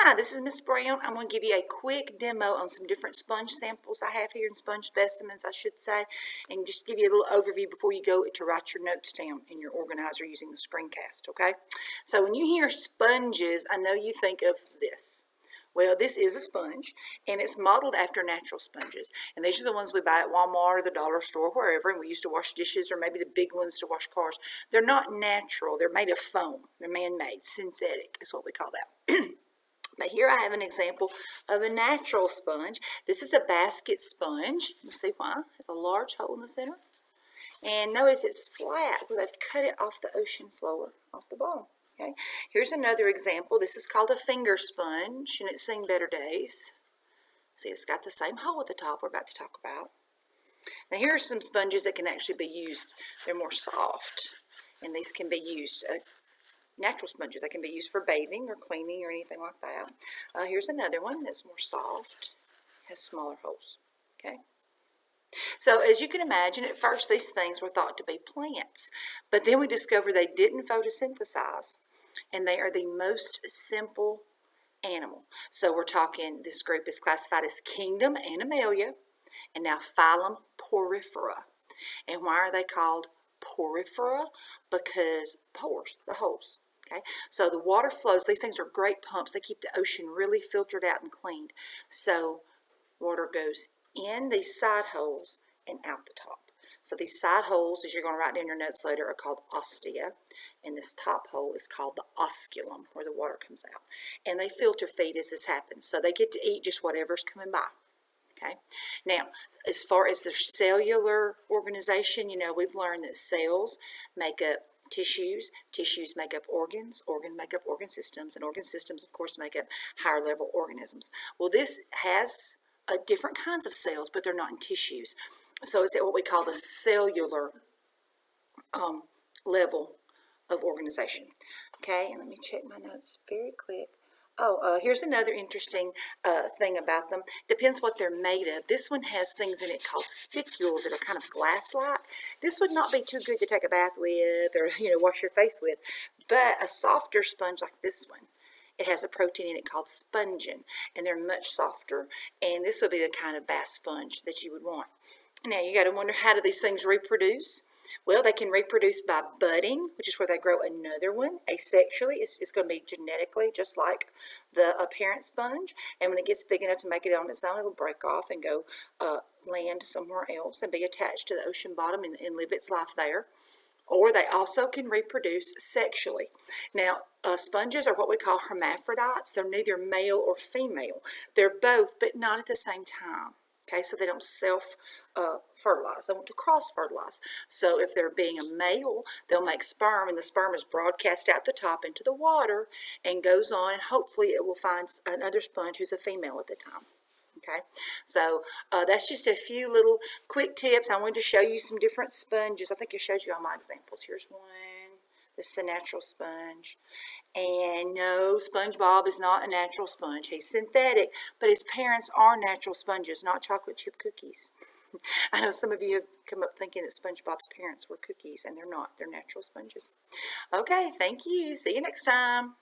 Hi, this is Miss Brown. I'm going to give you a quick demo on some different sponge samples I have here, and sponge specimens, I should say, and just give you a little overview before you go to write your notes down in your organizer using the screencast, okay? So when you hear sponges, I know you think of this. Well, this is a sponge, and it's modeled after natural sponges. And these are the ones we buy at Walmart or the dollar store, wherever, and we used to wash dishes or maybe the big ones to wash cars. They're not natural. They're made of foam. They're man-made. Synthetic is what we call that. But here I have an example of a natural sponge. This is a basket sponge. You see why? It has a large hole in the center. And notice it's flat where they've cut it off the ocean floor, off the bottom. Okay. Here's another example. This is called a finger sponge, and it's seen better days. See, it's got the same hole at the top we're about to talk about. Now here are some sponges that can actually be used. They're more soft, and these can be used natural sponges. They can be used for bathing or cleaning or anything like that. Here's another one that's more soft, has smaller holes. Okay. So as you can imagine, at first these things were thought to be plants, but then we discovered they didn't photosynthesize, and they are the most simple animal. So we're talking, this group is classified as kingdom Animalia, and now phylum Porifera. And why are they called porifera? Because pores, the holes. Okay, so the water flows. These things are great pumps. They keep the ocean really filtered out and cleaned. So water goes in these side holes and out the top. So these side holes, as you're going to write down your notes later, are called ostia. And this top hole is called the osculum, where the water comes out. And they filter feed as this happens. So they get to eat just whatever's coming by. Okay. Now, as far as the cellular organization, we've learned that cells make up tissues, tissues make up organs, organs make up organ systems, and organ systems, of course, make up higher level organisms. Well, this has different kinds of cells, but they're not in tissues. So it's at what we call the cellular level of organization. Okay, and let me check my notes very quick. Here's another interesting thing about them. Depends what they're made of. This one has things in it called spicules that are kind of glass-like. This would not be too good to take a bath with or, wash your face with. But a softer sponge like this one, it has a protein in it called spongin, and they're much softer. And this would be the kind of bath sponge that you would want. Now, you got to wonder, how do these things reproduce? Well, they can reproduce by budding, which is where they grow another one. Asexually, it's going to be genetically just like the parent sponge. And when it gets big enough to make it on its own, it'll break off and go land somewhere else and be attached to the ocean bottom and live its life there. Or they also can reproduce sexually. Now, sponges are what we call hermaphrodites. They're neither male or female. They're both, but not at the same time. Okay, so they don't self-fertilize. They want to cross-fertilize. So if they're being a male, they'll make sperm, and the sperm is broadcast out the top into the water and goes on, and hopefully it will find another sponge who's a female at the time. Okay, so that's just a few little quick tips. I wanted to show you some different sponges. I think I showed you all my examples. Here's one. This is a natural sponge. And no, SpongeBob is not a natural sponge. He's synthetic, but his parents are natural sponges, not chocolate chip cookies. I know some of you have come up thinking that SpongeBob's parents were cookies, and they're not. They're natural sponges. Okay, thank you. See you next time.